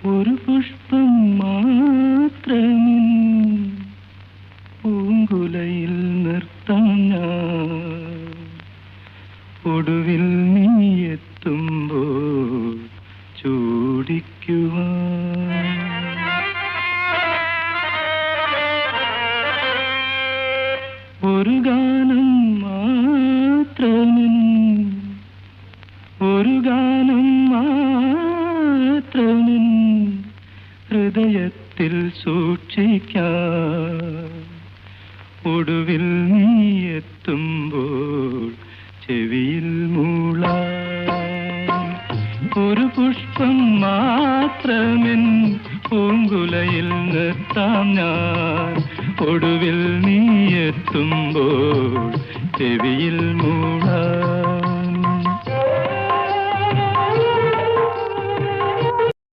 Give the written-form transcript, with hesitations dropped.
ഒരു പുഷ്പം മാത്രമിൻ പൂങ്കുലയിൽ നിർത്താം ഞാൻ. ഒടുവിൽ നീ എത്തുമ്പോൾ ചൂടിക്കുവാൻ. ഒരു ഗാനം മാത്രമിൻ, ഒരു ഗാനം മാത്രമിൻ ഹൃദയത്തിൽ സൂക്ഷിക്കാം. ഒടുവിൽ നീ എത്തുമ്പോൾ ചെവിയിൽ മൂളാം. ഒരു പുഷ്പം മാത്രമിൻ പൂങ്കുലയിൽ നിർത്താം ഞാൻ. ഒടുവിൽ നീ എത്തുമ്പോൾ ചെവിയിൽ മൂളാം.